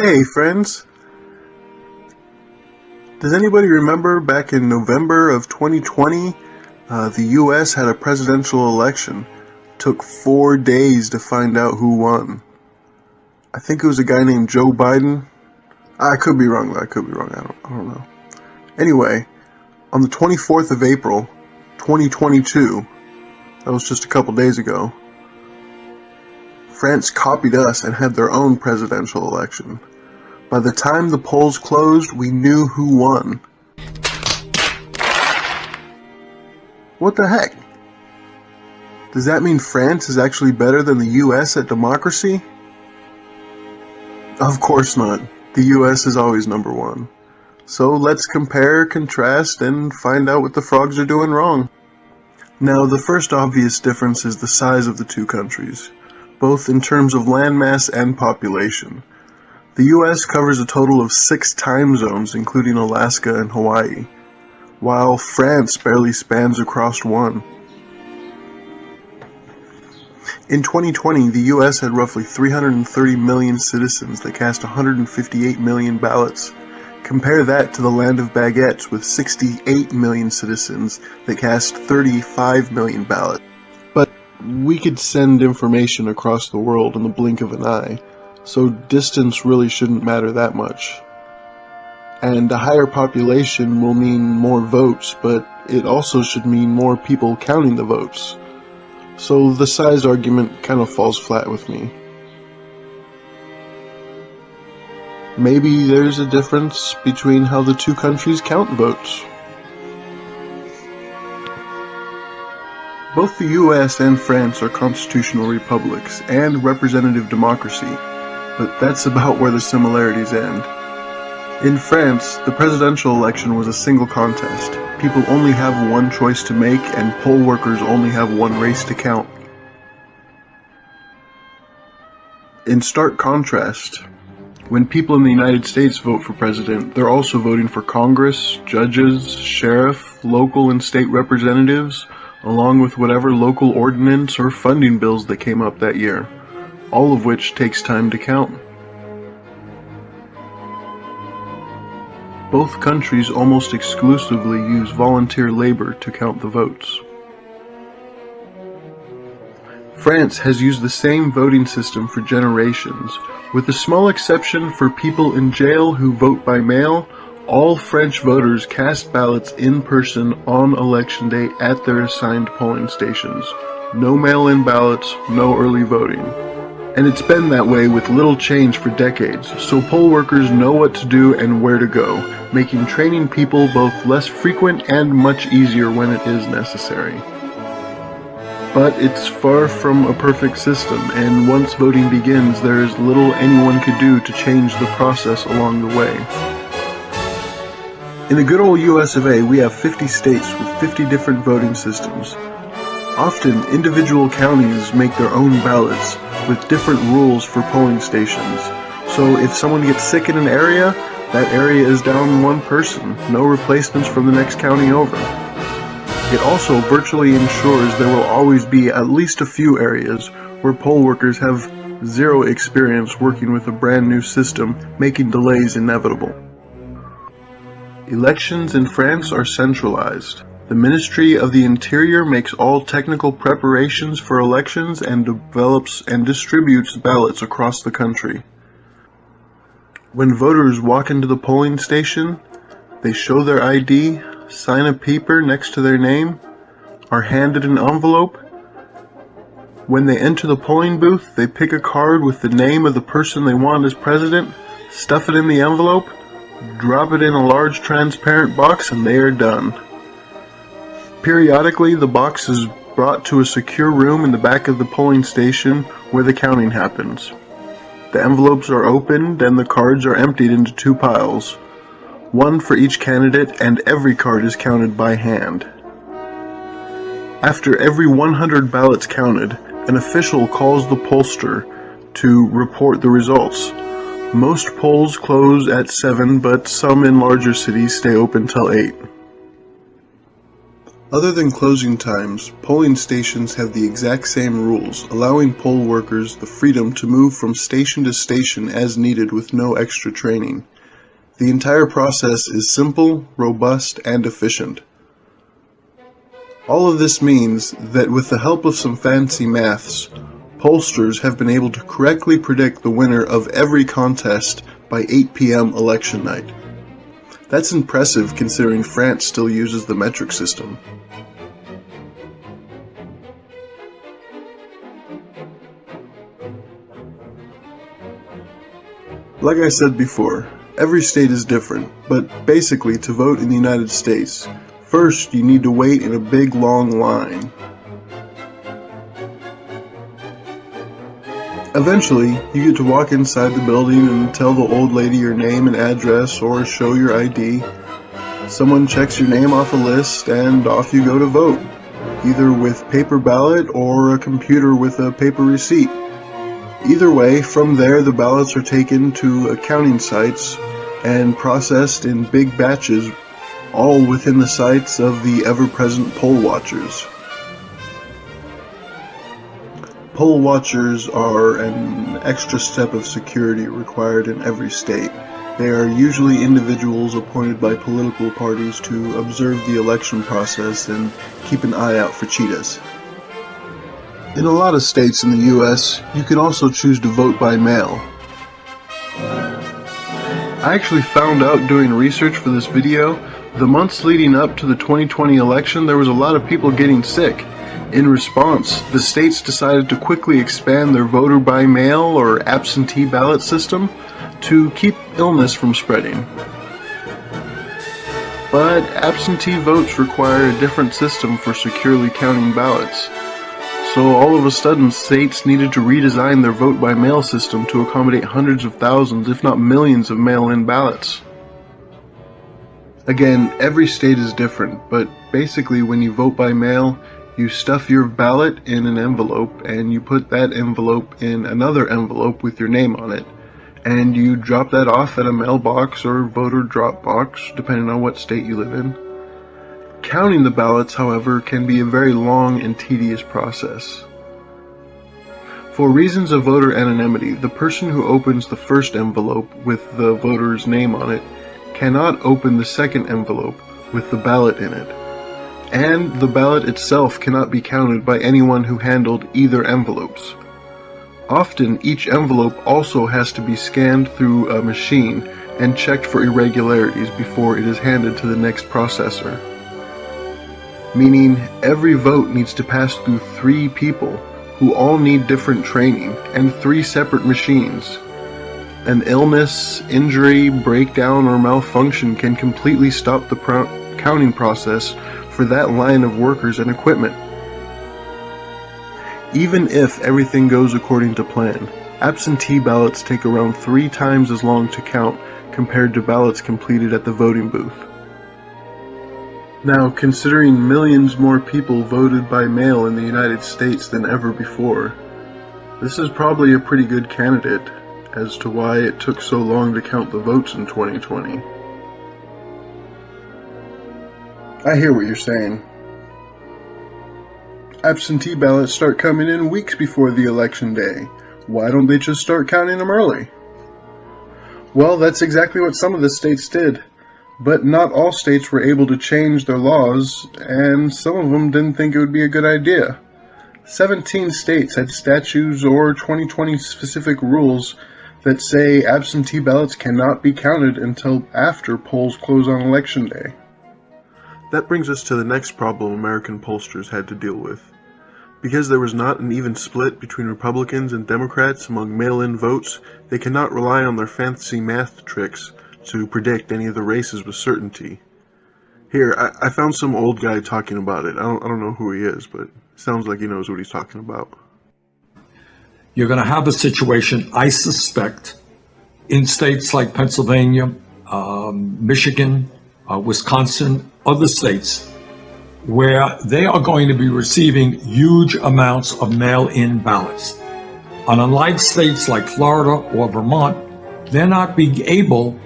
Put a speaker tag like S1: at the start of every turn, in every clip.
S1: Hey friends, does anybody remember back in November of 2020, the US had a presidential election? Took 4 days to find out who won. I think it was a guy named Joe Biden. I could be wrong though, I don't know. Anyway, on the 24th of April, 2022, that was just a couple days ago, France copied us and had their own presidential election. By the time the polls closed, we knew who won. What the heck? Does that mean France is actually better than the US at democracy? Of course not. The US is always number one. So let's compare, contrast, and find out what the frogs are doing wrong. Now, the first obvious difference is the size of the two countries, both in terms of landmass and population. The US covers a total of 6 time zones, including Alaska and Hawaii, while France barely spans across one. In 2020, the US had roughly 330 million citizens that cast 158 million ballots. Compare that to the land of baguettes with 68 million citizens that cast 35 million ballots. But we could send information across the world in the blink of an eye, so distance really shouldn't matter that much. And a higher population will mean more votes, but it also should mean more people counting the votes. So the size argument kind of falls flat with me. Maybe there's a difference between how the two countries count votes. Both the US and France are constitutional republics and representative democracy, but that's about where the similarities end. In France, the presidential election was a single contest. People only have one choice to make, and poll workers only have one race to count. In stark contrast, when people in the United States vote for president, they're also voting for Congress, judges, sheriff, local and state representatives, along with whatever local ordinance or funding bills that came up that year, all of which takes time to count. Both countries almost exclusively use volunteer labor to count the votes. France has used the same voting system for generations. With a small exception for people in jail who vote by mail, all French voters cast ballots in person on election day at their assigned polling stations. No mail-in ballots, no early voting. And it's been that way with little change for decades, so poll workers know what to do and where to go, making training people both less frequent and much easier when it is necessary. But it's far from a perfect system, and once voting begins, there is little anyone could do to change the process along the way. In the good old US of A, we have 50 states with 50 different voting systems. Often, individual counties make their own ballots with different rules for polling stations. So if someone gets sick in an area, that area is down one person, no replacements from the next county over. It also virtually ensures there will always be at least a few areas where poll workers have zero experience working with a brand new system, making delays inevitable. Elections in France are centralized. The Ministry of the Interior makes all technical preparations for elections and develops and distributes ballots across the country. When voters walk into the polling station, they show their ID, sign a paper next to their name, are handed an envelope. When they enter the polling booth, they pick a card with the name of the person they want as president, stuff it in the envelope, drop it in a large transparent box, and they are done. Periodically, the box is brought to a secure room in the back of the polling station where the counting happens. The envelopes are opened and the cards are emptied into 2 piles, one for each candidate, and every card is counted by hand. After every 100 ballots counted, an official calls the pollster to report the results. Most polls close at 7, but some in larger cities stay open till 8. Other than closing times, polling stations have the exact same rules, allowing poll workers the freedom to move from station to station as needed with no extra training. The entire process is simple, robust, and efficient. All of this means that with the help of some fancy maths, pollsters have been able to correctly predict the winner of every contest by 8 p.m. election night. That's impressive considering France still uses the metric system. Like I said before, every state is different, but basically to vote in the United States, first you need to wait in a big long line. Eventually, you get to walk inside the building and tell the old lady your name and address or show your ID. Someone checks your name off a list and off you go to vote, either with paper ballot or a computer with a paper receipt. Either way, from there the ballots are taken to counting sites and processed in big batches, all within the sights of the ever-present poll watchers. Poll watchers are an extra step of security required in every state. They are usually individuals appointed by political parties to observe the election process and keep an eye out for cheetahs. In a lot of states in the US, you can also choose to vote by mail. I actually found out doing research for this video, the months leading up to the 2020 election, there was a lot of people getting sick. In response, the states decided to quickly expand their voter by mail or absentee ballot system to keep illness from spreading. But absentee votes require a different system for securely counting ballots. So all of a sudden, states needed to redesign their vote-by-mail system to accommodate hundreds of thousands, if not millions, of mail-in ballots. Again, every state is different, but basically when you vote by mail, you stuff your ballot in an envelope, and you put that envelope in another envelope with your name on it, and you drop that off at a mailbox or voter drop box, depending on what state you live in. Counting the ballots, however, can be a very long and tedious process. For reasons of voter anonymity, the person who opens the first envelope with the voter's name on it cannot open the second envelope with the ballot in it, and the ballot itself cannot be counted by anyone who handled either envelopes. Often, each envelope also has to be scanned through a machine and checked for irregularities before it is handed to the next processor. Meaning every vote needs to pass through 3 people who all need different training and 3 separate machines. An illness, injury, breakdown, or malfunction can completely stop the counting process for that line of workers and equipment. Even if everything goes according to plan, absentee ballots take around 3 times as long to count compared to ballots completed at the voting booth. Now, considering millions more people voted by mail in the United States than ever before, this is probably a pretty good candidate as to why it took so long to count the votes in 2020. I hear what you're saying. Absentee ballots start coming in weeks before the election day. Why don't they just start counting them early? Well, that's exactly what some of the states did. But not all states were able to change their laws, and some of them didn't think it would be a good idea. 17 states had statutes or 2020 specific rules that say absentee ballots cannot be counted until after polls close on election day. That brings us to the next problem American pollsters had to deal with. Because there was not an even split between Republicans and Democrats among mail-in votes, they cannot rely on their fancy math tricks to predict any of the races with certainty. Here, I found some old guy talking about it. I don't know who he is, but it sounds like he knows what he's talking about.
S2: You're going to have a situation, I suspect, in states like Pennsylvania, Michigan, Wisconsin, other states, where they are going to be receiving huge amounts of mail-in ballots. And unlike states like Florida or Vermont, they're not being able,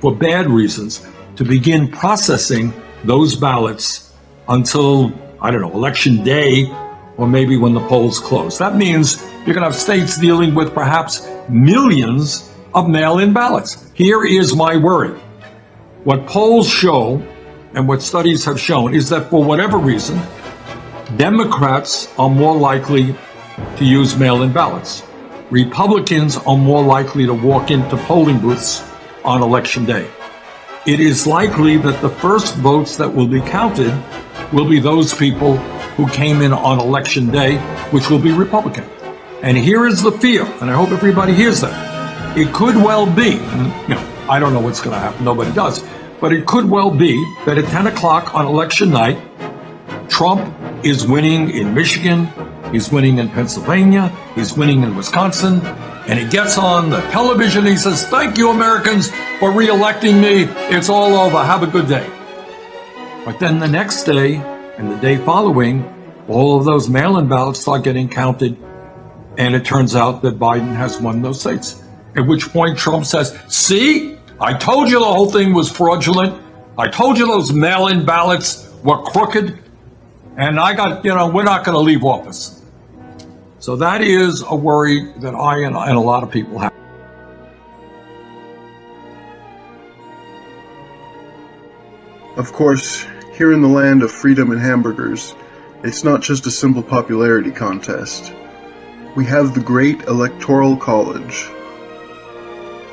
S2: for bad reasons, to begin processing those ballots until, I don't know, election day, or maybe when the polls close. That means you're going to have states dealing with perhaps millions of mail-in ballots. Here is my worry. What polls show and what studies have shown is that for whatever reason, Democrats are more likely to use mail-in ballots. Republicans are more likely to walk into polling booths on election day. It is likely that the first votes that will be counted will be those people who came in on election day, which will be Republican. And here is the fear, and I hope everybody hears that. It could well be, I don't know what's going to happen, nobody does, but it could well be that at 10 o'clock on election night, Trump is winning in Michigan, he's winning in Pennsylvania, he's winning in Wisconsin, and he gets on the television and he says, "Thank you, Americans, for re-electing me. It's all over. Have a good day." But then the next day and the day following, all of those mail-in ballots start getting counted, and it turns out that Biden has won those states. At which point Trump says, "See, I told you the whole thing was fraudulent. I told you those mail-in ballots were crooked, and we're not going to leave office." So that is a worry that I and a lot of people have.
S1: Of course, here in the land of freedom and hamburgers, it's not just a simple popularity contest. We have the great Electoral College.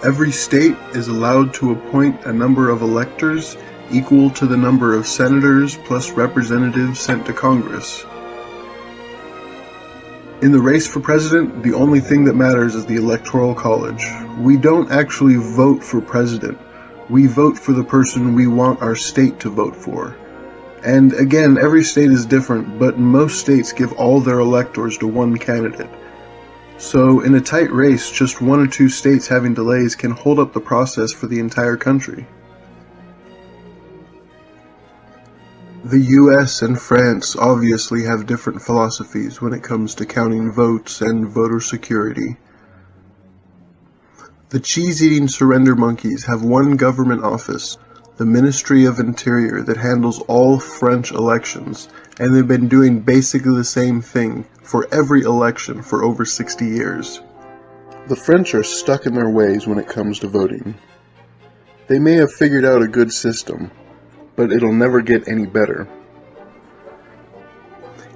S1: Every state is allowed to appoint a number of electors equal to the number of senators plus representatives sent to Congress. In the race for president, the only thing that matters is the Electoral College. We don't actually vote for president. We vote for the person we want our state to vote for. And again, every state is different, but most states give all their electors to one candidate. So in a tight race, just one or two states having delays can hold up the process for the entire country. The US and France obviously have different philosophies when it comes to counting votes and voter security. The cheese-eating surrender monkeys have one government office, the Ministry of Interior, that handles all French elections, and they've been doing basically the same thing for every election for over 60 years. The French are stuck in their ways when it comes to voting. They may have figured out a good system, but it'll never get any better.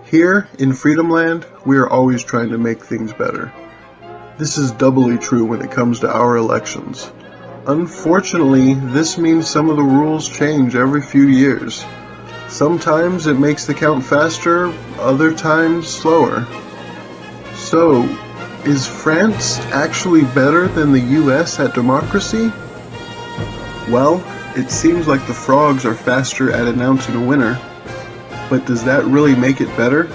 S1: Here, in Freedom Land, we are always trying to make things better. This is doubly true when it comes to our elections. Unfortunately, this means some of the rules change every few years. Sometimes it makes the count faster, other times slower. So, is France actually better than the US at democracy? Well, it seems like the frogs are faster at announcing a winner, but does that really make it better?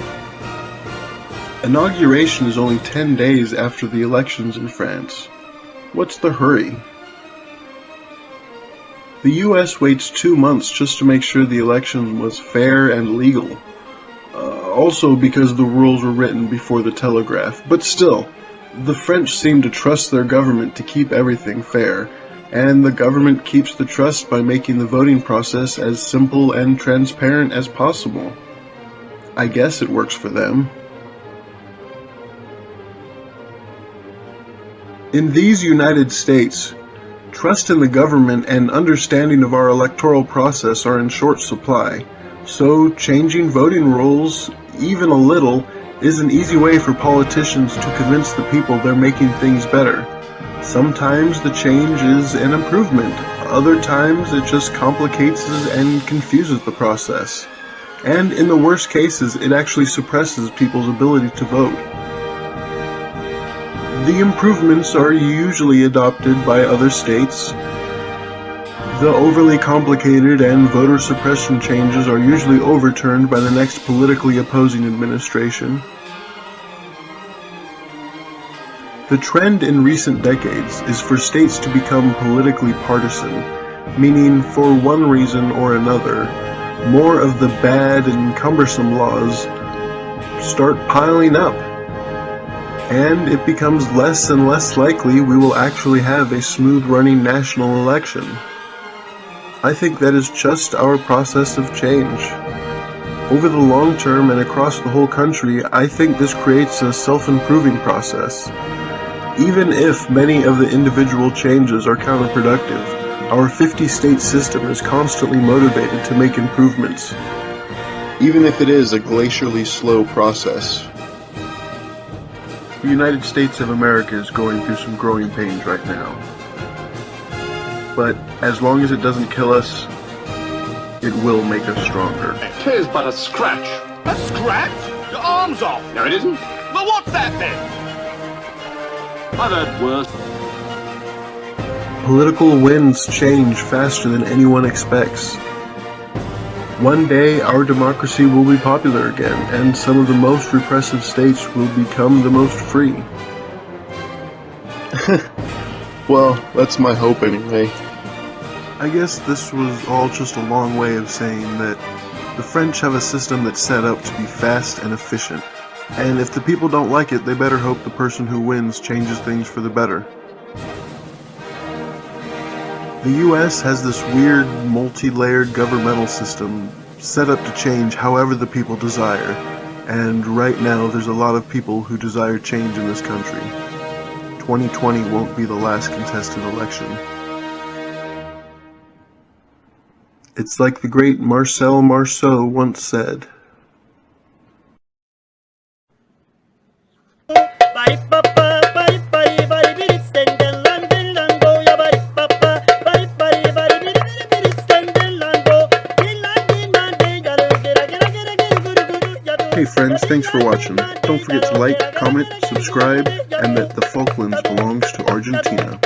S1: Inauguration is only 10 days after the elections in France. What's the hurry? The US waits 2 months just to make sure the election was fair and legal. Also because the rules were written before the telegraph, but still, the French seem to trust their government to keep everything fair, and the government keeps the trust by making the voting process as simple and transparent as possible. I guess it works for them. In these United States, trust in the government and understanding of our electoral process are in short supply, so changing voting rules, even a little, is an easy way for politicians to convince the people they're making things better. Sometimes the change is an improvement, other times it just complicates and confuses the process. And in the worst cases, it actually suppresses people's ability to vote. The improvements are usually adopted by other states. The overly complicated and voter suppression changes are usually overturned by the next politically opposing administration. The trend in recent decades is for states to become politically partisan, meaning for one reason or another, more of the bad and cumbersome laws start piling up, and it becomes less and less likely we will actually have a smooth-running national election. I think that is just our process of change. Over the long term and across the whole country, I think this creates a self-improving process. Even if many of the individual changes are counterproductive, our 50-state system is constantly motivated to make improvements, even if it is a glacially slow process. The United States of America is going through some growing pains right now. But as long as it doesn't kill us, it will make us stronger.
S3: 'Tis but a scratch.
S4: A scratch? Your arm's off.
S3: No, it isn't.
S4: Well, what's that then?
S3: I've heard worse.
S1: Political winds change faster than anyone expects. One day, our democracy will be popular again, and some of the most repressive states will become the most free. Well, that's my hope anyway. I guess this was all just a long way of saying that the French have a system that's set up to be fast and efficient. And if the people don't like it, they better hope the person who wins changes things for the better. The US has this weird, multi-layered governmental system set up to change however the people desire. And right now, there's a lot of people who desire change in this country. 2020 won't be the last contested election. It's like the great Marcel Marceau once said. Hey friends, thanks for watching. Don't forget to like, comment, subscribe, and that the Falklands belongs to Argentina.